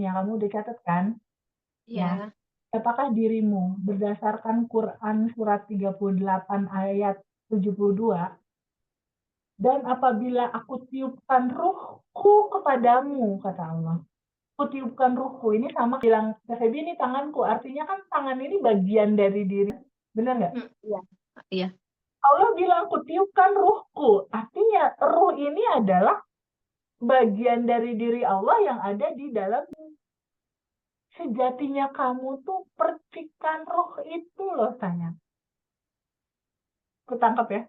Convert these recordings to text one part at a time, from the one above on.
sebelumnya kamu udah catat kan? Ya. Iya. Apakah dirimu berdasarkan Quran surat 38 ayat 72, dan apabila aku tiupkan ruhku kepadamu, kata Allah. Aku tiupkan ruhku, ini sama bilang ke Febi ini tanganku, artinya kan tangan ini bagian dari diri, benar nggak? Iya. Iya. Allah bilang kutiupkan ruhku, artinya ruh ini adalah bagian dari diri Allah yang ada di dalam. Sejatinya kamu tuh percikan roh itu loh, sayang. Ketangkap ya?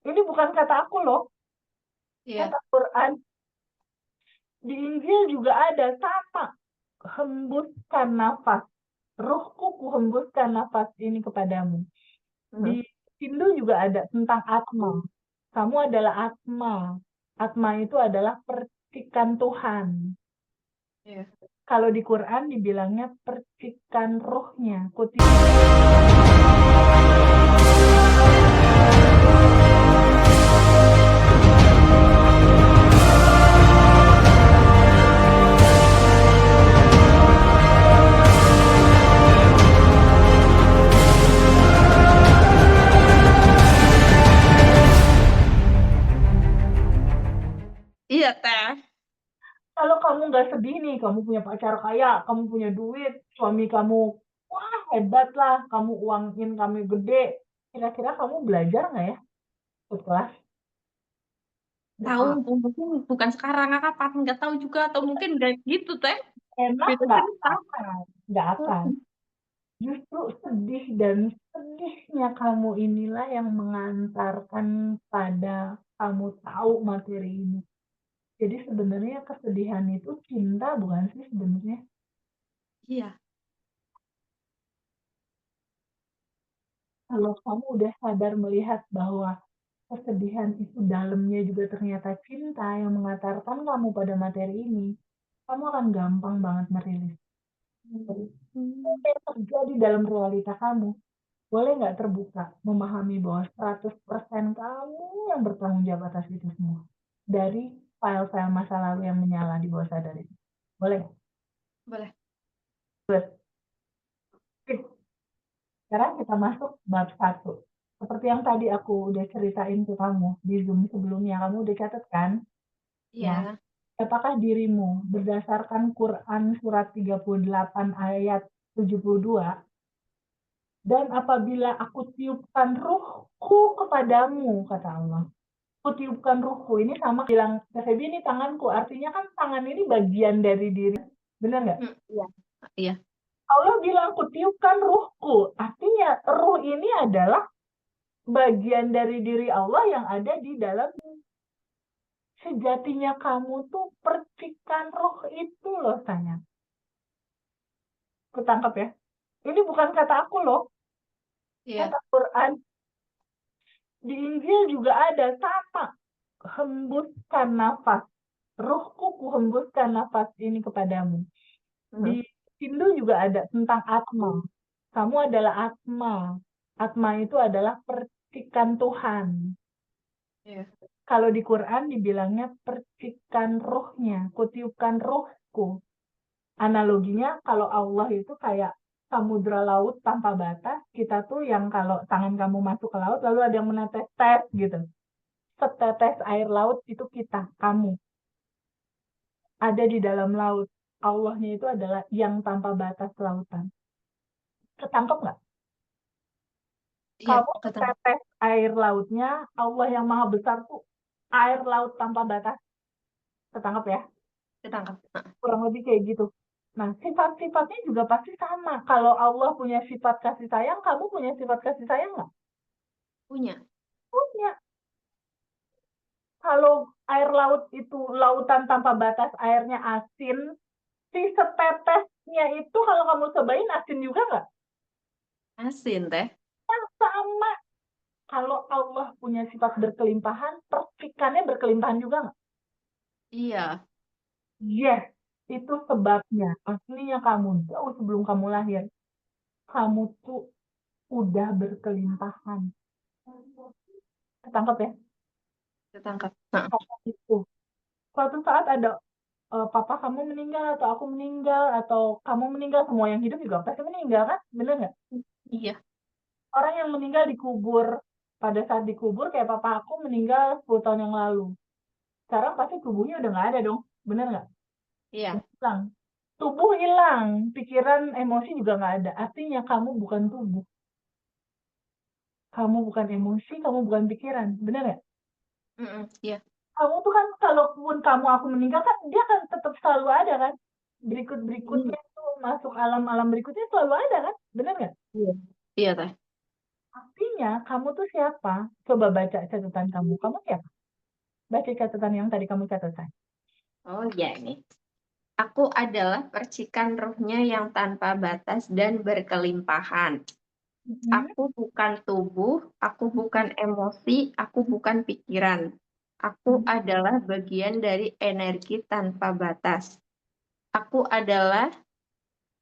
Ini bukan kata aku loh, Iya. kata Quran. Di Injil juga ada sama. Hembuskan nafas. Ruhku kuhembuskan nafas ini kepadamu. Di Hindu juga ada tentang Atma. Kamu adalah Atma. Atma itu adalah percikan Tuhan. Iya. Kalau di Quran dibilangnya percikan rohnya. Iya, Teh. Kalau kamu nggak sedih nih, kamu punya pacar kaya, kamu punya duit, suami kamu, wah hebat lah, kamu uangin kamu gede. Kira-kira kamu belajar nggak ya ikut kelas? Tahu, Nggak. mungkin bukan sekarang, kapan, nggak tahu juga, atau mungkin nggak gitu, Teh. Enak Beda nggak cerita. akan, nggak akan. Justru sedih dan sedihnya kamu inilah yang mengantarkan pada kamu tahu materi ini. Jadi sebenarnya kesedihan itu cinta bukan sih sebenarnya? Iya. Kalau kamu udah sadar melihat bahwa kesedihan itu dalamnya juga ternyata cinta yang mengantarkan kamu pada materi ini, kamu akan gampang banget merilis. Hmm. Apa yang terjadi dalam realita kamu, boleh nggak terbuka, memahami bahwa 100% kamu yang bertanggung jawab atas itu semua. Dari file-file masa lalu yang menyala di bawah sadar itu. Boleh nggak? Boleh. Oke, sekarang kita masuk bab 1. Seperti yang tadi aku udah ceritain ke kamu di Zoom sebelumnya, kamu udah catat kan? Ya. Iya. Apakah dirimu berdasarkan Quran surat 38 ayat 72, dan apabila aku tiupkan ruhku kepadamu, kata Allah. Aku tiupkan ruhku, ini sama bilang ke Febi ini tanganku, artinya kan tangan ini bagian dari diri, benar nggak? Iya. Iya. Allah bilang kutiupkan ruhku, artinya ruh ini adalah bagian dari diri Allah yang ada di dalam. Sejatinya kamu tuh percikan roh itu loh, sayang. Ketangkap ya? Ini bukan kata aku loh, Iya. kata Quran. Di Injil juga ada sama. Hembuskan nafas. Ruhku kuhembuskan nafas ini kepadamu. Di Hindu juga ada tentang Atma. Kamu adalah Atma. Atma itu adalah percikan Tuhan. Iya. Kalau di Quran dibilangnya percikan rohnya. Kutiupkan rohku. Analoginya kalau Allah itu kayak samudra laut tanpa batas, kita tuh yang kalau tangan kamu masuk ke laut lalu ada yang menetes gitu. Setetes air laut itu kita, kamu. Ada di dalam laut. Allahnya itu adalah yang tanpa batas lautan. Ketangkep nggak? Iya. Kamu Kata. setetes air lautnya, Allah yang maha besar tuh air laut tanpa batas. Ketangkep ya? Ketangkap. Kurang lebih kayak gitu. Nah, sifat-sifatnya juga pasti sama. Kalau Allah punya sifat kasih sayang, kamu punya sifat kasih sayang nggak? Punya. Punya. Kalau air laut itu lautan tanpa batas, airnya asin, si setetesnya itu kalau kamu cobain asin juga nggak? Asin, Teh. Kan sama. Kalau Allah punya sifat berkelimpahan, percikannya berkelimpahan juga nggak? Iya. Yes, itu sebabnya. Aslinya kamu, jauh sebelum kamu lahir, kamu tuh udah berkelimpahan. Ketangkep ya? Ketangkap. Karena itu. Suatu saat ada papa kamu meninggal atau aku meninggal atau kamu meninggal, semua yang hidup juga pasti meninggal kan, bener nggak? Iya. Orang yang meninggal dikubur, pada saat dikubur kayak papa aku meninggal 10 tahun yang lalu. Sekarang pasti tubuhnya udah nggak ada dong, bener nggak? Iya. Hilang. Tubuh hilang, pikiran, emosi juga nggak ada. Artinya kamu bukan tubuh, kamu bukan emosi, kamu bukan pikiran, bener nggak? Iya. Kamu tuh kan kalaupun kamu aku meninggal kan dia kan tetap selalu ada kan. Hmm. Berikutnya tuh masuk alam-alam berikutnya selalu ada kan, bener nggak? Iya. Iya teh. Artinya kamu tuh siapa? Coba baca catatan kamu. Kamu siapa? Baca catatan yang tadi kamu catatan. Oh iya nih. Aku adalah percikan rohnya yang tanpa batas dan berkelimpahan. Mhm. Aku bukan tubuh, aku bukan emosi, aku bukan pikiran. Aku adalah bagian dari energi tanpa batas. Aku adalah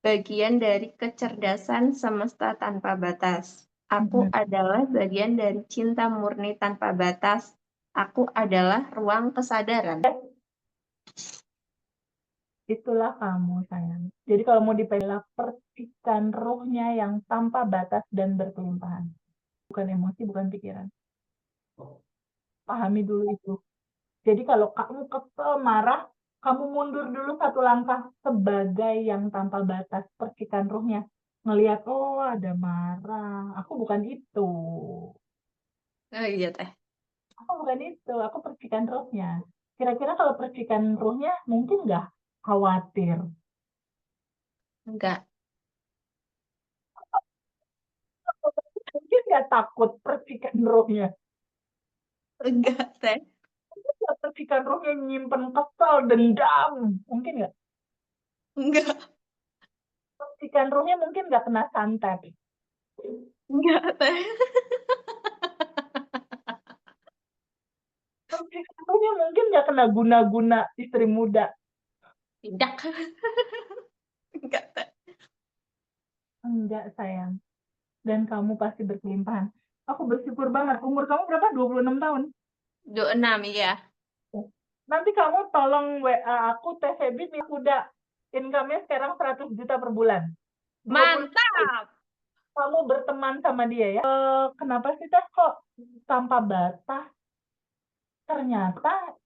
bagian dari kecerdasan semesta tanpa batas. Aku Mhm. adalah bagian dari cinta murni tanpa batas. Aku adalah ruang kesadaran. Itulah kamu sayang. Jadi kalau mau dipelah percikan rohnya yang tanpa batas dan berkelimpahan. Bukan emosi, bukan pikiran. Pahami dulu itu. Jadi kalau kamu kesel, marah, kamu mundur dulu satu langkah sebagai yang tanpa batas percikan rohnya. Ngelihat, oh ada marah. Aku bukan itu. Oh iya teh. Aku bukan itu. Aku percikan rohnya. Kira-kira kalau percikan rohnya mungkin nggak khawatir? Enggak, Mungkin nggak takut percikan rohnya? enggak teh. Nggak percikan rohnya nyimpen kesel, dendam? Mungkin nggak? Enggak, Percikan rohnya mungkin nggak kena santet? enggak teh. Percikan rohnya mungkin nggak kena guna-guna istri muda? Tidak. Enggak teh. Enggak sayang. Dan kamu pasti berkelimpahan. Aku bersyukur banget. Umur kamu berapa? 26 tahun. 26 ya. Nanti kamu tolong WA aku Teh Febi nih udah income-nya sekarang 100 juta per bulan. 20 tahun Mantap. kamu berteman sama dia ya. Kenapa sih Teh kok tanpa batas? Ternyata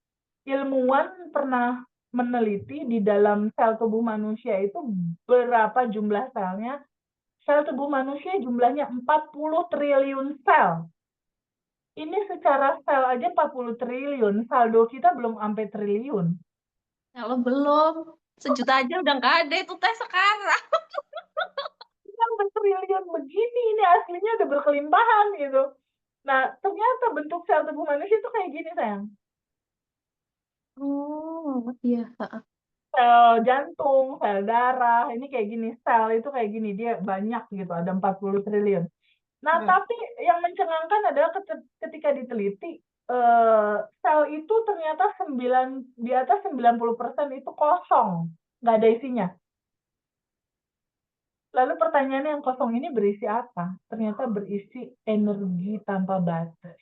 ilmuwan pernah meneliti di dalam sel tubuh manusia itu berapa jumlah selnya. Sel tubuh manusia jumlahnya 40 triliun sel. Ini secara sel aja 40 triliun, saldo kita belum sampai triliun. Kalau belum, sejuta aja udah nggak ada itu teh sekarang. Yang bertriliun begini, ini aslinya udah berkelimpahan gitu. Nah, ternyata bentuk sel tubuh manusia itu kayak gini, sayang. Oh, iya. Heeh. Sel jantung, sel darah, ini kayak gini. Sel itu kayak gini, dia banyak gitu, ada 40 triliun. Nah, Hmm. tapi yang mencengangkan adalah ketika diteliti, sel itu ternyata 9, di atas 90% itu kosong, nggak ada isinya. Lalu pertanyaannya yang kosong ini berisi apa? Ternyata berisi energi tanpa batas.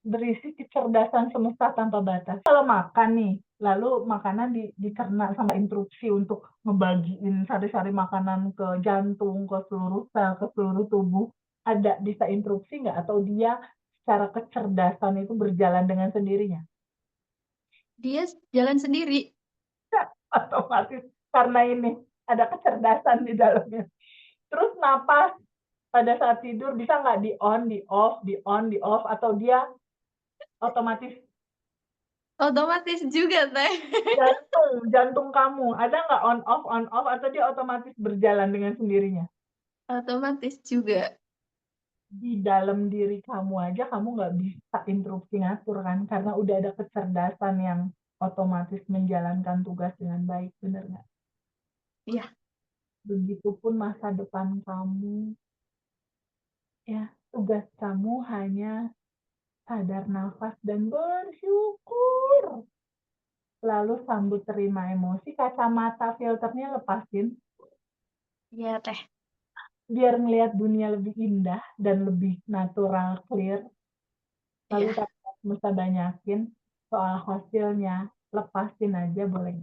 Berisi kecerdasan semesta tanpa batas. Kalau makan nih, lalu makanan dicerna sama instruksi untuk ngebagiin sari-sari makanan ke jantung, ke seluruh sel, ke seluruh tubuh. Ada bisa instruksi nggak? Atau dia secara kecerdasan itu berjalan dengan sendirinya? Dia jalan sendiri. Otomatis karena ini ada kecerdasan di dalamnya. Terus napas pada saat tidur bisa nggak di on, di off, di on, di off, atau dia otomatis? Otomatis juga teh. Jantung kamu ada nggak on off atau dia otomatis berjalan dengan sendirinya? Otomatis juga. Di dalam diri kamu aja kamu nggak bisa instruksi ngatur kan karena udah ada kecerdasan yang otomatis menjalankan tugas dengan baik, bener nggak? Iya. Begitupun masa depan kamu, ya tugas kamu hanya sadar nafas dan bersyukur. Lalu sambut terima emosi, kacamata filternya lepasin, Iya teh. biar ngelihat dunia lebih indah dan lebih natural, clear. Lalu Iya. tapi mesti banyakin soal hasilnya. lepasin aja boleh.